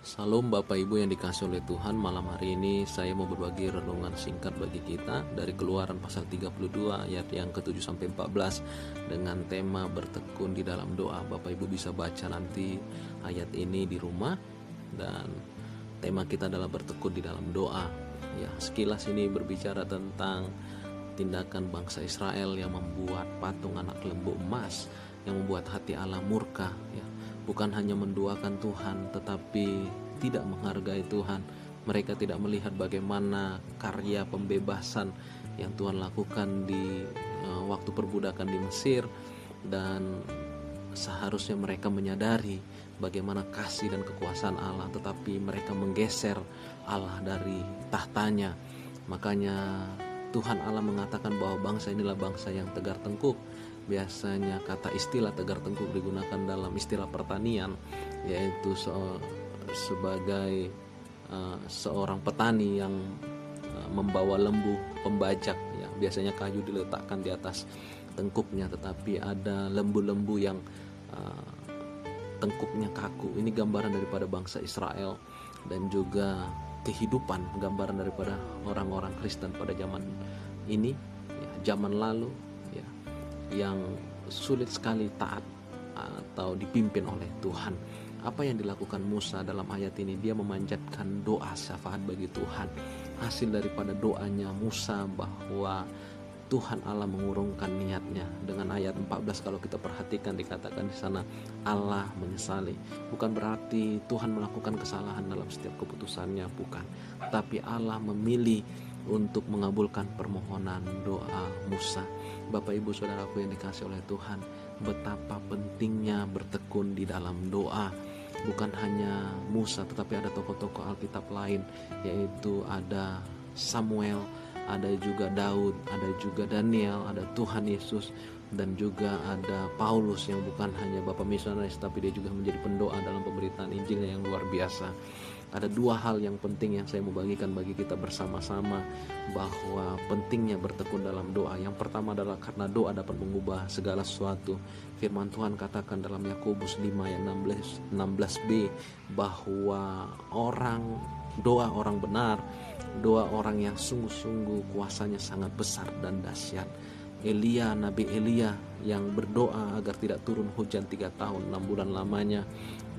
Salam Bapak Ibu yang dikasihi oleh Tuhan. Malam hari ini saya mau berbagi renungan singkat bagi kita dari Keluaran pasal 32 ayat yang ke-7 sampai 14 dengan tema bertekun di dalam doa. Bapak Ibu bisa baca nanti ayat ini di rumah, dan tema kita adalah bertekun di dalam doa. Ya, sekilas ini berbicara tentang tindakan bangsa Israel yang membuat patung anak lembu emas yang membuat hati Allah murka, ya. Bukan hanya menduakan Tuhan, tetapi tidak menghargai Tuhan. Mereka tidak melihat bagaimana karya pembebasan yang Tuhan lakukan di waktu perbudakan di Mesir, dan seharusnya mereka menyadari bagaimana kasih dan kekuasaan Allah, tetapi mereka menggeser Allah dari tahtanya. Makanya Tuhan Allah mengatakan bahwa bangsa inilah bangsa yang tegar tengkuk. Biasanya kata istilah tegar tengkuk digunakan dalam istilah pertanian, yaitu sebagai seorang petani yang membawa lembu pembajak, ya. Biasanya kayu diletakkan di atas tengkuknya, tetapi ada lembu-lembu yang tengkuknya kaku. Ini gambaran daripada bangsa Israel, dan juga kehidupan, gambaran daripada orang-orang Kristen pada zaman ini, ya, zaman lalu, ya, yang sulit sekali taat atau dipimpin oleh Tuhan. Apa yang dilakukan Musa dalam ayat ini? Dia memanjatkan doa syafaat bagi Tuhan. Hasil daripada doanya Musa bahwa Tuhan Allah mengurungkan niatnya. Dengan ayat 14 kalau kita perhatikan, dikatakan di sana Allah menyesali. Bukan berarti Tuhan melakukan kesalahan dalam setiap keputusannya, bukan. Tapi Allah memilih untuk mengabulkan permohonan doa Musa. Bapak Ibu Saudaraku yang dikasihi oleh Tuhan, betapa pentingnya bertekun di dalam doa. Bukan hanya Musa, tetapi ada tokoh-tokoh Alkitab lain, yaitu ada Samuel, ada juga Daud, ada juga Daniel, ada Tuhan Yesus, dan juga ada Paulus yang bukan hanya bapak misionaris, tapi dia juga menjadi pendoa dalam pemberitaan Injilnya yang luar biasa. Ada dua hal yang penting yang saya mau bagikan bagi kita bersama-sama, bahwa pentingnya bertekun dalam doa. Yang pertama adalah karena doa dapat mengubah segala sesuatu. Firman Tuhan katakan dalam Yakobus 5 ayat 16b bahwa doa orang benar, doa orang yang sungguh-sungguh kuasanya sangat besar dan dahsyat. Nabi Elia yang berdoa agar tidak turun hujan 3 tahun 6 bulan lamanya,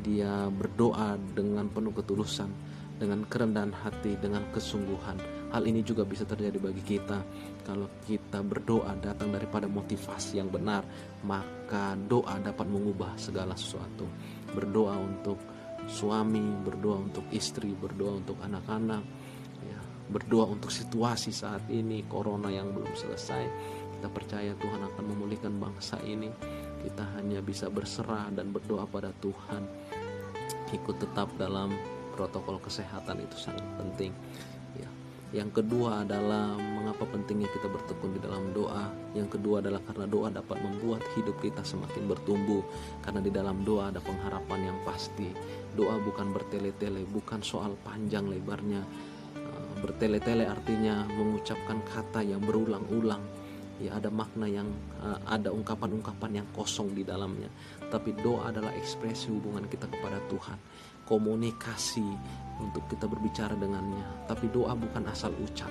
dia berdoa dengan penuh ketulusan, dengan kerendahan hati, dengan kesungguhan. Hal ini juga bisa terjadi bagi kita. Kalau kita berdoa datang daripada motivasi yang benar, maka doa dapat mengubah segala sesuatu. Berdoa untuk suami, berdoa untuk istri, berdoa untuk anak-anak, ya, berdoa untuk situasi saat ini, corona yang belum selesai. Kita percaya Tuhan akan memulihkan bangsa ini. Kita hanya bisa berserah dan berdoa pada Tuhan. Ikut tetap dalam protokol kesehatan, itu sangat penting, ya. Yang kedua adalah mengapa pentingnya kita bertekun di dalam doa. Yang kedua adalah karena doa dapat membuat hidup kita semakin bertumbuh. Karena di dalam doa ada pengharapan yang pasti. Doa bukan bertele-tele, bukan soal panjang lebarnya. Bertele-tele artinya mengucapkan kata yang berulang-ulang, ya, ada makna yang ada ungkapan-ungkapan yang kosong di dalamnya. Tapi doa adalah ekspresi hubungan kita kepada Tuhan, komunikasi untuk kita berbicara dengannya. Tapi doa bukan asal ucap,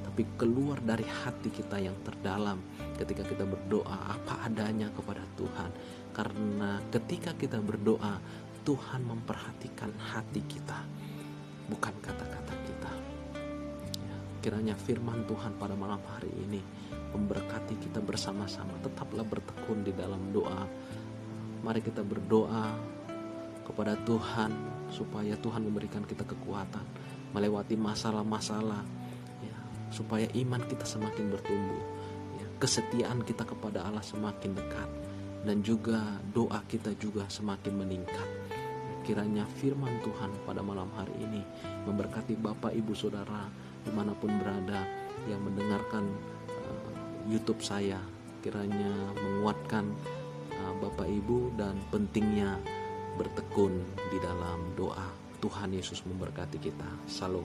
tapi keluar dari hati kita yang terdalam ketika kita berdoa apa adanya kepada Tuhan. Karena ketika kita berdoa, Tuhan memperhatikan hati kita, bukan kata-kata kita. Kiranya firman Tuhan pada malam hari ini memberkati kita bersama-sama. Tetaplah bertekun di dalam doa. Mari kita berdoa kepada Tuhan supaya Tuhan memberikan kita kekuatan melewati masalah-masalah, ya, supaya iman kita semakin bertumbuh, ya, kesetiaan kita kepada Allah semakin dekat, dan juga doa kita juga semakin meningkat. Kiranya firman Tuhan pada malam hari ini memberkati Bapak Ibu Saudara dimanapun berada yang mendengarkan YouTube saya. Kiranya menguatkan Bapak Ibu dan pentingnya bertekun di dalam doa. Tuhan Yesus memberkati kita. Shalom.